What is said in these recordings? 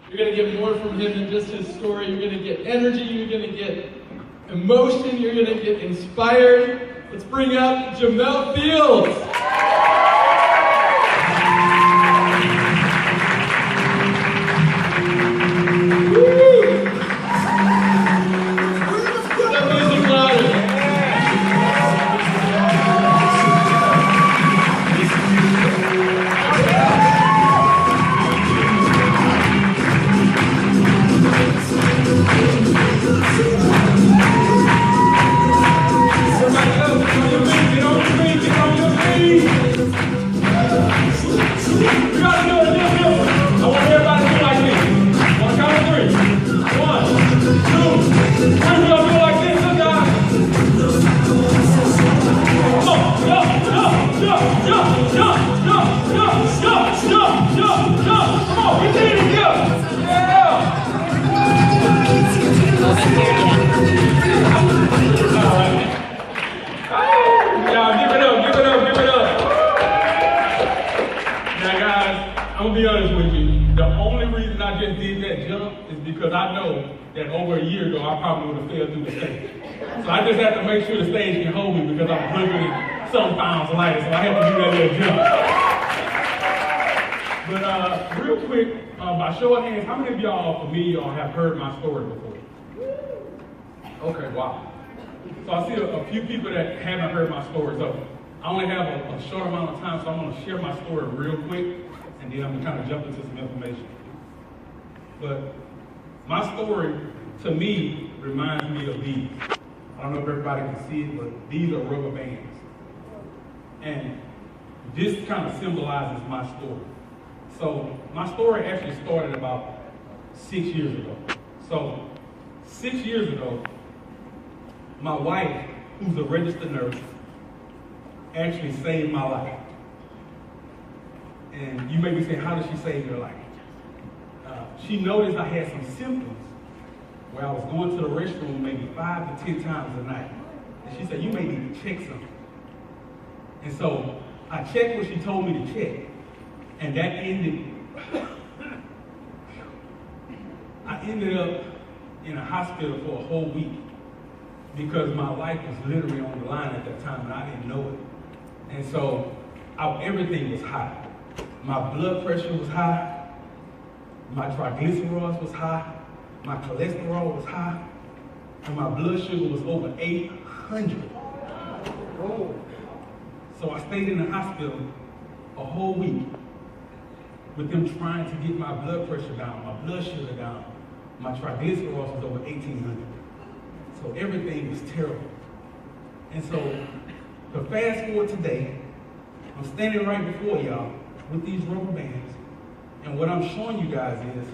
You're going to get more from him than just his story. You're going to get energy. You're going to get emotion. You're going to get inspired. Let's bring up Jamel Fields. Because I know that over a year ago, I probably would have fell through the stage. So I just have to make sure the stage can hold me because I'm 100-some pounds lighter, so I have to do that little jump. But real quick, by show of hands, how many of y'all are familiar or have heard my story before? Okay, wow. So I see a few people that haven't heard my story. So I only have a short amount of time, so I'm going to share my story real quick, and then I'm going to kind of jump into some information. But my story, to me, reminds me of these. I don't know if everybody can see it, but these are rubber bands. And this kind of symbolizes my story. So my story actually started about 6 years ago. So 6 years ago, my wife, who's a registered nurse, actually saved my life. And you may be saying, how did she save your life? She noticed I had some symptoms where I was going to the restroom maybe 5 to 10 times a night. And she said, you may need to check something. And so I checked what she told me to check. And that ended, I ended up in a hospital for a whole week because my life was literally on the line at that time and I didn't know it. And so everything was high. My blood pressure was high. My triglycerides was high, my cholesterol was high, and my blood sugar was over 800. So I stayed in the hospital a whole week with them trying to get my blood pressure down, my blood sugar down. My triglycerides was over 1,800. So everything was terrible. And so to fast forward today, I'm standing right before y'all with these rubber bands. And what I'm showing you guys is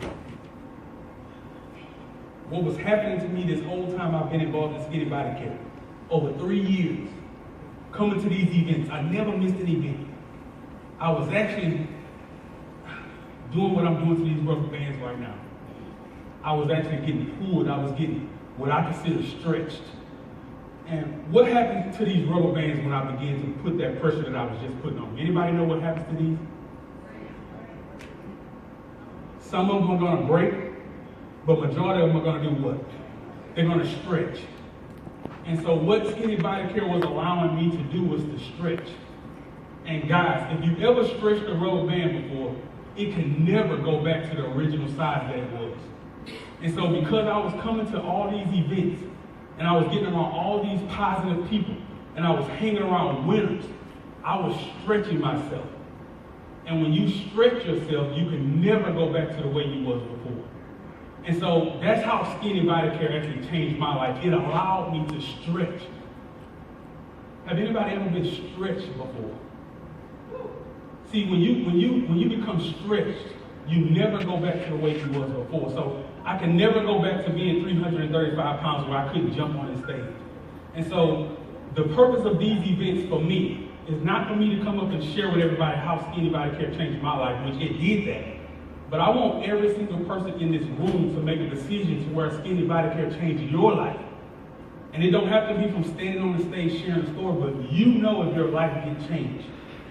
what was happening to me this whole time I've been involved in Skinny Body Care. Over 3 years, coming to these events. I never missed an event. I was actually doing what I'm doing to these rubber bands right now. I was actually getting pulled. I was getting what I consider stretched. And what happened to these rubber bands when I began to put that pressure that I was just putting on? Anybody know what happens to these? Some of them are going to break, but majority of them are going to do what? They're going to stretch. And so what Skinny Body Care was allowing me to do was to stretch. And guys, if you've ever stretched a rubber band before, it can never go back to the original size that it was. And so because I was coming to all these events, and I was getting around all these positive people, and I was hanging around winners, I was stretching myself. And when you stretch yourself, you can never go back to the way you was before. And so that's how Skinny Body Care actually changed my life. It allowed me to stretch. Have anybody ever been stretched before? See, when you become stretched, you never go back to the way you was before. So I can never go back to being 335 pounds where I couldn't jump on the stage. And so the purpose of these events for me is not for me to come up and share with everybody how Skinny Body Care changed my life, which it did that. But I want every single person in this room to make a decision to where Skinny Body Care changed your life. And it don't have to be from standing on the stage sharing a story, but you know if your life can change.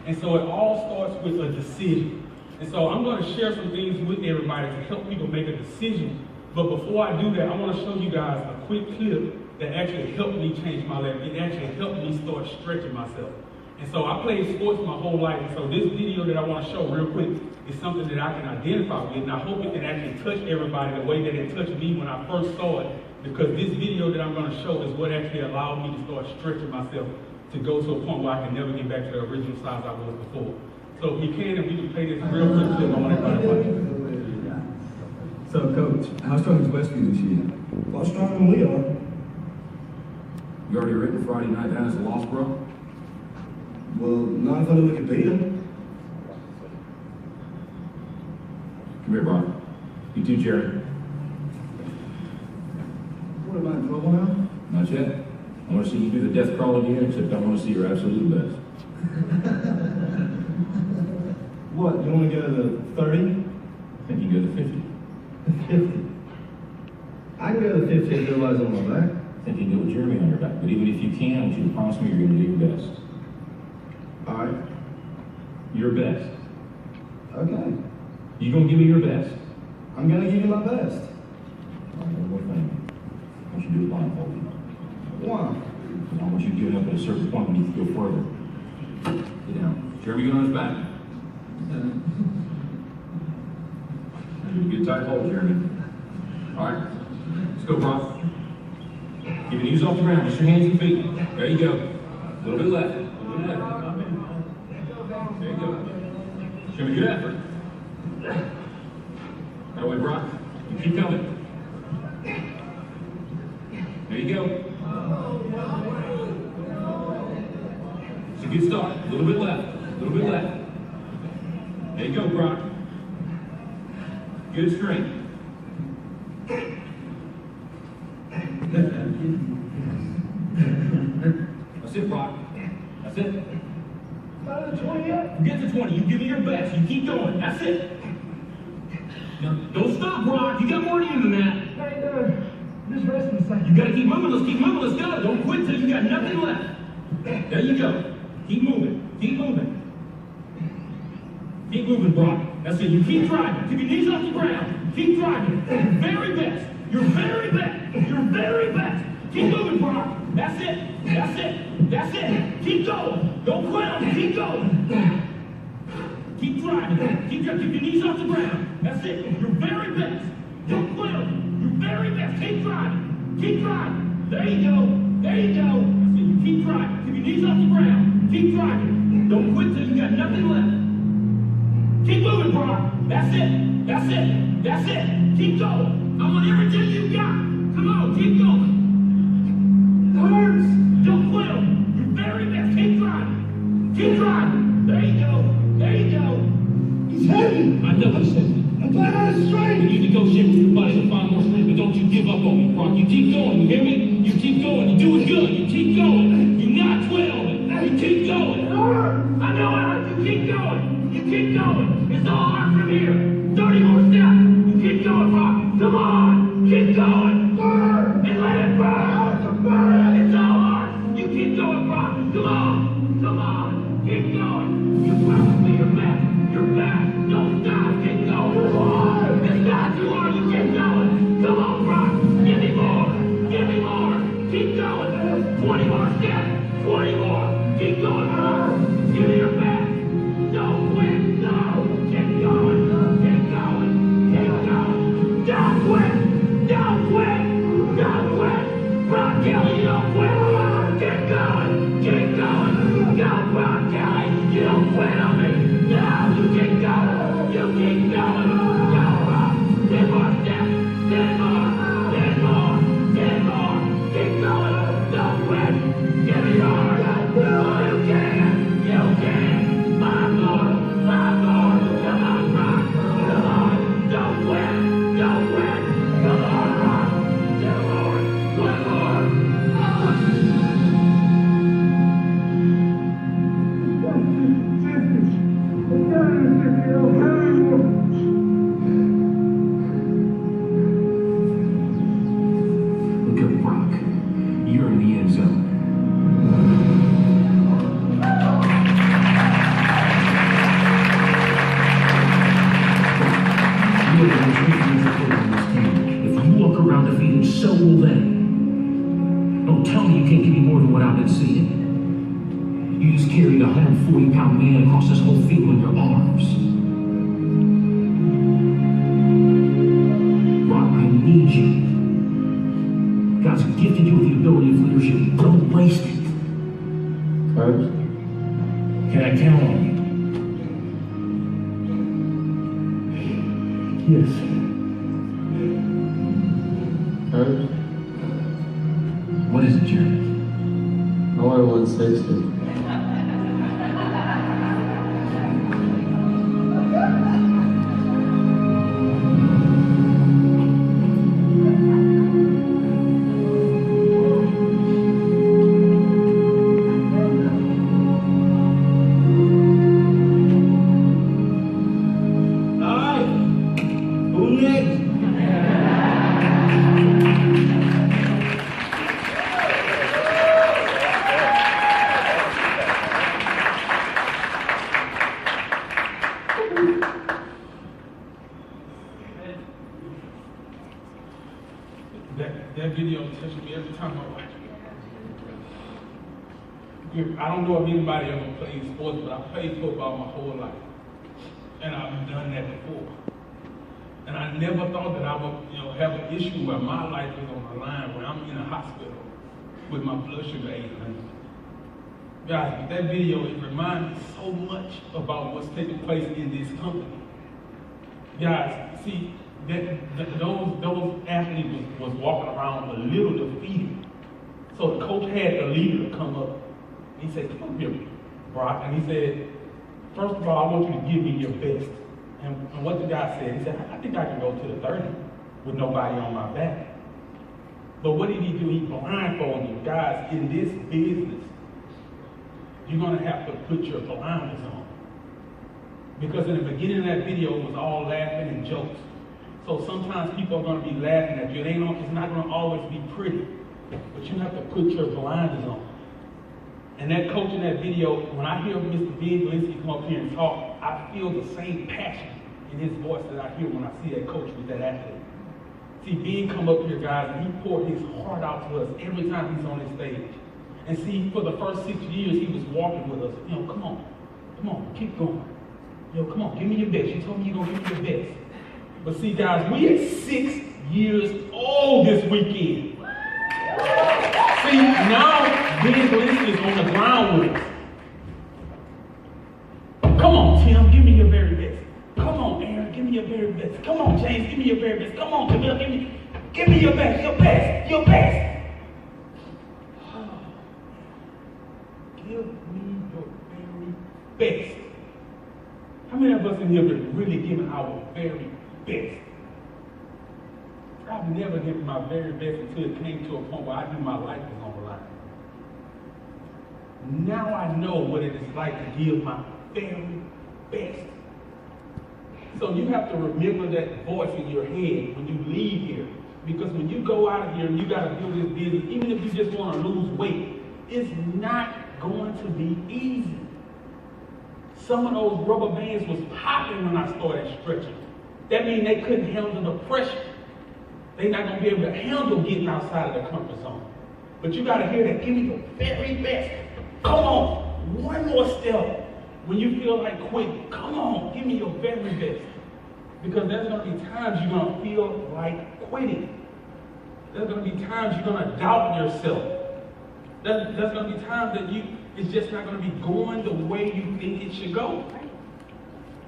And so it all starts with a decision. And so I'm going to share some things with everybody to help people make a decision. But before I do that, I want to show you guys a quick clip that actually helped me change my life. It actually helped me start stretching myself. And so I played sports my whole life. And so this video that I want to show real quick is something that I can identify with. And I hope it can actually touch everybody the way that it touched me when I first saw it. Because this video that I'm going to show is what actually allowed me to start stretching myself to go to a point where I can never get back to the original size I was before. So if you can, if we can play this real quick clip, I want everybody to watch it. So, Coach, how strong is Westview this year? A lot stronger than we are. You already written Friday night down as a loss, bro? Well, not if I knew we could beat them. Come here, Brock. You too, Jerry. What am I in trouble now? Not yet. I want to see you do the death crawl again, except I want to see your absolute best. What, you want to go to 30? I think you can go to 50. 50. I can go to 50 if everybody's on my back. I think you can do it with Jeremy on your back. But even if you can, I want you to promise me you're going to do your best. All right. Your best. Okay. You going to give me your best? I'm going to give you my best. All right, one more thing. I want you to do it blindfolded. Why? I want you to give it up at a certain point when you need to go further. Get down. Jeremy, get on his back. Get a tight hold, Jeremy. All right. Let's go, Brock. Keep your knees off the ground. Just your hands and feet. There you go. A little bit left. A little bit left. There you go. Show me good effort. That way, Brock. You keep coming. There you go. It's a good start. A little bit left. A little bit left. There you go, Brock. Good strength. That's it, Brock. That's it. Not to 20 yet? Forget the 20. You give me your best. You keep going. That's it. Now, don't stop, Brock. You got more in you than that. Hey, just resting a second. You gotta keep moving. Let's keep moving. Let's go. Don't quit till you got nothing left. There you go. Keep moving. Keep moving. Keep moving, Brock. That's it. You keep driving. Keep your knees off the ground. Keep driving. Your very best. Your very best. Your very best. Keep moving, Brock. That's it. That's it. That's it. Keep going. Don't quit on it. Keep going. Keep driving. Keep driving. Keep your knees off the ground. That's it. Your very best. Don't quit on it. Your very best. Keep driving. Keep driving. There you go. There you go. That's it. You keep driving. Keep your knees off the ground. Keep driving. Don't quit till you got nothing left. Keep moving, Brock. That's it. That's it. That's it. Keep going. I want everything you got. Come on, keep going. It hurts. Don't quit them. Your very best. Keep driving. Keep driving. There you go. There you go. He's heavy. I know he's heavy. I'm playing out of strength. You negotiate with your body to find more strength, but don't you give up on me, Brock. You keep going. You hear me? You keep going. You're doing good. You keep going. You're not 12. You keep going. I know it. You keep going. You keep going. It's all hard from here. 30 more steps. You keep going, Brock. Come on. Keep going. Burn. And let it burn. Burn. It's all hard. You keep going, Brock. Come on. Come on. Keep going. You promised me your best. Your best. Don't stop. Keep going. It's not too hard. You keep going. Come on, Brock. Give me more. Give me more. Keep going. 20 more steps. 20 more. Keep going, Brock. Give me your best. Don't quit. No. Keep going. Keep going. Keep going. Don't quit. Don't quit. Don't quit. Brock Kelly, you don't quit. Keep going. Keep going. Go, Brock Kelly. You don't quit on me. No, you keep going. You keep going. Go, Brock. 10 more steps. 10 more. 10 more. 10 more. Keep going. Don't quit. Give me more. Oh, you can. You can. 5 more. 5 more. Come on, Brock. Come on. Don't quit. Don't quit. Come on, Brock. 2 more. 1 more. so will they. Don't tell me you can't give me more than what I've been seeing. You just carried a 140-pound man across this whole field in your arms. Brock, I need you. God's gifted you with the ability of leadership. Don't waste it. Coach? Can I count on you? Yes. Coach? What is it, Jeremy? I want a 160. That video touches me every time I watch it. I don't know if anybody ever played sports, but I played football my whole life. And I've done that before. And I never thought that I would, have an issue where my life is on the line, where I'm in a hospital with my blood sugar 800. Guys, that video, it reminds me so much about what's taking place in this company. Guys, see, those athletes was walking around a little defeated. So the coach had the leader to come up. He said, "Come here, Brock." And he said, "First of all, I want you to give me your best." And what the guy said, he said, "I think I can go to the 30 with nobody on my back." But what did he do? He blindfolded you. Guys, in this business, you're going to have to put your blinders on. Because in the beginning of that video, it was all laughing and jokes. So sometimes people are going to be laughing at you. It's not going to always be pretty. But you have to put your blinders on. And that coach in that video, when I hear Mr. Ben Galinsky come up here and talk, I feel the same passion in his voice that I hear when I see that coach with that athlete. See, Ben come up here, guys, and he poured his heart out to us every time he's on this stage. And see, for the first 6 years, he was walking with us. Come on, keep going. Come on, give me your best. You told me you're going to give me your best. But see, guys, we are 6 years old this weekend. See, now Ben Galinsky is on the ground with us. Come on, Tim, give me your very best. Come on, Aaron, give me your very best. Come on, James, give me your very best. Come on, Camille, give me your best, your best, your best. Give me your very best. How many of us in here have really given our very best? I've never given my very best until it came to a point where I knew my life was on the line. Now I know what it is like to give my very best. So you have to remember that voice in your head when you leave here. Because when you go out of here and you got to do this business, even if you just want to lose weight, it's not going to be easy. Some of those rubber bands was popping when I started stretching. That means they couldn't handle the pressure. They're not going to be able to handle getting outside of the comfort zone. But you got to hear that. Give me your very best. Come on. One more step. When you feel like quitting, come on. Give me your very best. Because there's going to be times you're going to feel like quitting. There's going to be times you're going to doubt yourself. There's going to be times that it's just not going to be going the way you think it should go.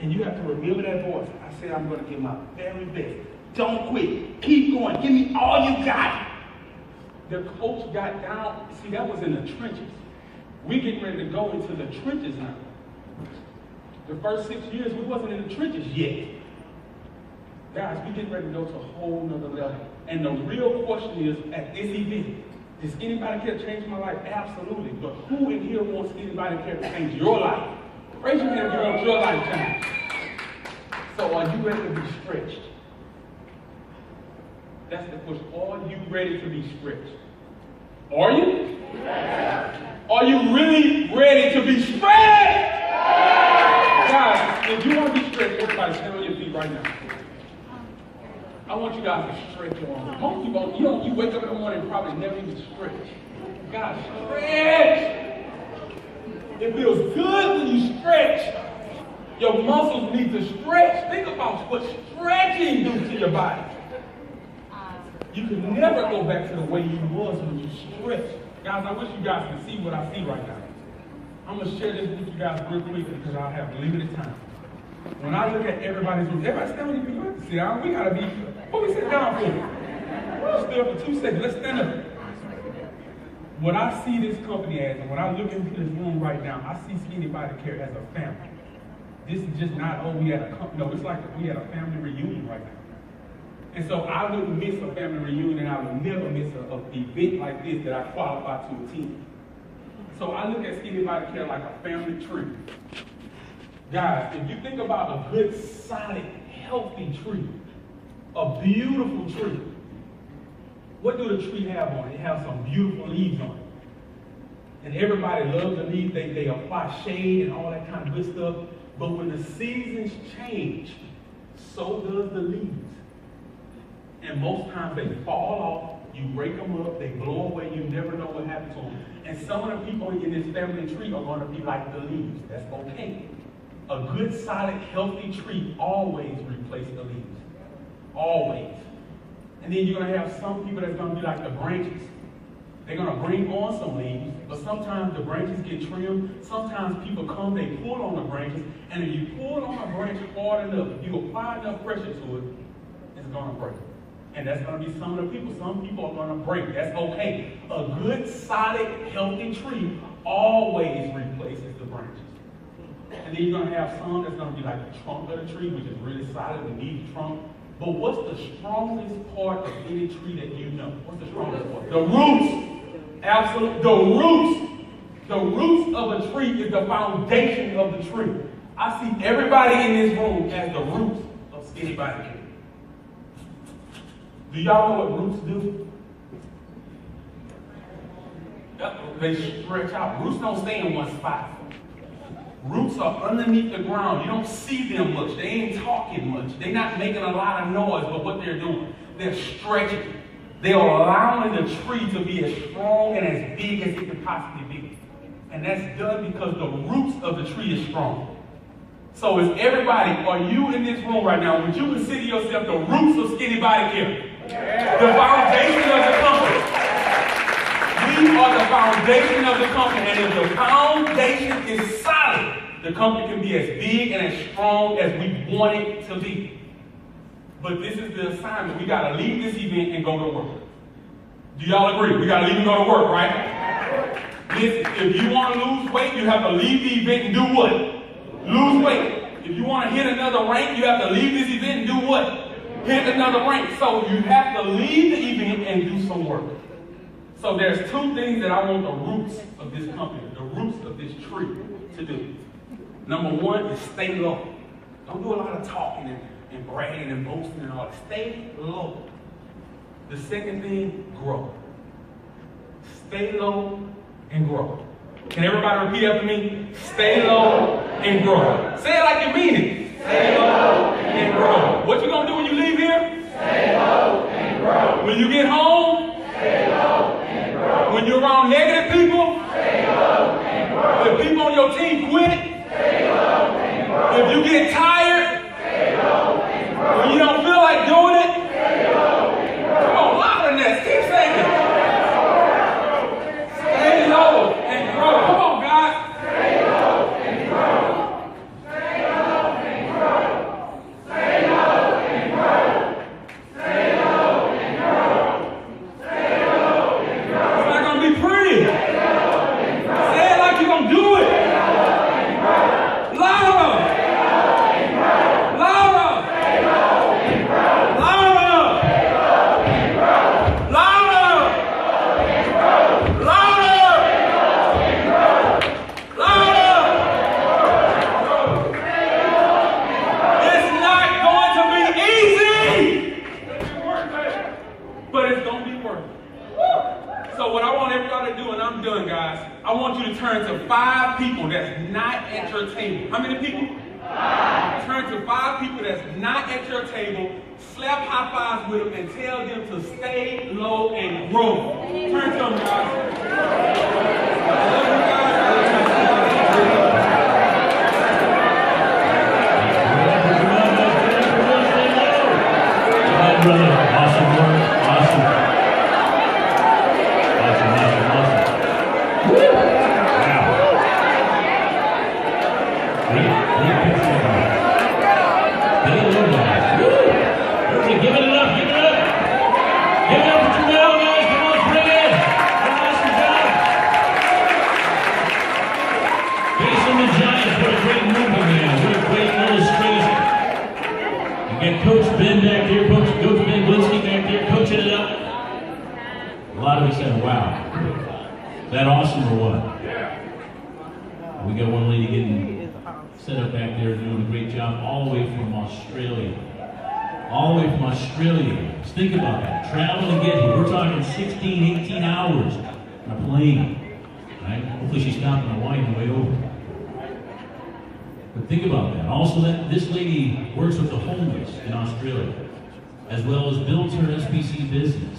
And you have to remember that voice. I said I'm going to give my very best. Don't quit. Keep going. Give me all you got. The coach got down. See, that was in the trenches. We're getting ready to go into the trenches now. The first 6 years, we wasn't in the trenches yet. Guys, we're getting ready to go to a whole nother level. And the real question is, at this event, does anybody care to change my life? Absolutely. But who in here wants anybody care to change your life? Raise your hand if you want your life changed. So are you ready to be stretched? That's the question. Are you ready to be stretched? Are you? Yeah. Are you really ready to be stretched? Yeah. Guys, if you want to be stretched, everybody stand on your feet right now. I want you guys to stretch your arms. Most people, you wake up in the morning and probably never even stretch. God, stretch. It feels good when you stretch. Your muscles need to stretch. Think about what stretching do to your body. You can never go back to the way you was when you stretch. Guys, I wish you guys could see what I see right now. I'm going to share this with you guys real quick because I have limited time. When I look at everybody's room, everybody stand with you. You have to sit down. We got to be, what we sit down for? We'll stay up for 2 seconds. Let's stand up. What I see this company as, and when I look into this room right now, I see Skinny Body Care as a family. This is just not, we had a company. No, it's like we had a family reunion right now. And so I wouldn't miss a family reunion, and I would never miss an event like this that I qualify to attend. So I look at Skinny Body Care like a family tree. Guys, if you think about a good, solid, healthy tree, a beautiful tree, what do the tree have on it? It has some beautiful leaves on it. And everybody loves the leaves. They apply shade and all that kind of good stuff. But when the seasons change, so does the leaves. And most times they fall off, you break them up, they blow away, you never know what happens to them. And some of the people in this family tree are going to be like the leaves. That's okay. A good, solid, healthy tree always replaces the leaves. Always. And then you're going to have some people that's going to be like the branches. They're going to bring on some leaves, but sometimes the branches get trimmed. Sometimes people come, they pull on the branches, and if you pull on a branch hard enough, if you apply enough pressure to it, it's going to break. And that's going to be some of the people. Some people are going to break. That's okay. A good, solid, healthy tree always replaces the branches. And then you're going to have some that's going to be like the trunk of the tree, which is really solid. We need the trunk. But what's the strongest part of any tree that you know? What's the strongest part? The roots. Absolutely. The roots. The roots of a tree is the foundation of the tree. I see everybody in this room as the roots of Skinny Body Care. Do y'all know what roots do? They stretch out. Roots don't stay in one spot. Roots are underneath the ground. You don't see them much. They ain't talking much. They're not making a lot of noise, but what they're doing, they're stretching. They're allowing the tree to be as strong and as big as it can possibly be. And that's done because the roots of the tree is strong. So is everybody, are you in this room right now, would you consider yourself the roots of Skinny Body Care? Yeah. The foundation of the company. We are the foundation of the company, and if the foundation is solid, the company can be as big and as strong as we want it to be. But this is the assignment. We got to leave this event and go to work. Do y'all agree? We got to leave and go to work, right? Listen, if you want to lose weight, you have to leave the event and do what? Lose weight. If you want to hit another rank, you have to leave this event and do what? Hit another rank. So you have to leave the event and do some work. So there's two things that I want the roots of this company, the roots of this tree to do. Number one is stay low. Don't do a lot of talking and bragging and boasting and all that. Stay low. The second thing, grow. Stay low and grow. Can everybody repeat after me? Stay low and grow. Say it like you mean it. Stay low and grow. What you gonna do when you leave here? Stay low and grow. When you get home? Stay low and grow. When you're around negative people? Stay low and grow. If people on your team quit? Stay low and grow. If you get tired? Stay low and grow. When you don't feel like doing it? Stay low and grow. Come on, louder than that. Keep saying it. Stay low and grow. Come on, guys. Stay low and grow. Stay low and grow. Stay low and grow. Stay low and grow. Stay low and grow. It's not gonna be pretty. Stay low and grow. Say it like you're gonna do it. Stay low and grow. Louder. Stay low and grow. Louder. Stay low and grow. Louder. Stay low and grow. Louder. Stay low and grow. Louder. It's not going to be easy, but it's going to be worth it. So what I want everybody to do, and I'm done, guys, I want you to turn to 5 people that's not at your table. How many people? 5. Turn to 5 people that's not at your table. slap high fives with them, and tell them to stay low and grow. Turn to them, guys. I love you guys. Brother, awesome work, awesome. Awesome. Woo! Wow. Great picture. They love that. Woo! Okay, give it up. Give it up for Jamel, guys. Come on, bring it. Awesome job. Facing the Giants, what a great movie, man. What a great illustration. You got Coach Ben back here, Coach Ben Glinsky back there, coaching it up. A lot of us said, wow. Is that awesome or what? We got one lady getting set up back there doing a great job all the way from Australia. All the way from Australia. Just think about that. Travel to get here. We're talking 16, 18 hours on a plane. Right? Hopefully she stopped in Hawaii on the way over. But think about that. Also, that this lady works with the homeless in Australia, as well as builds her SBC business.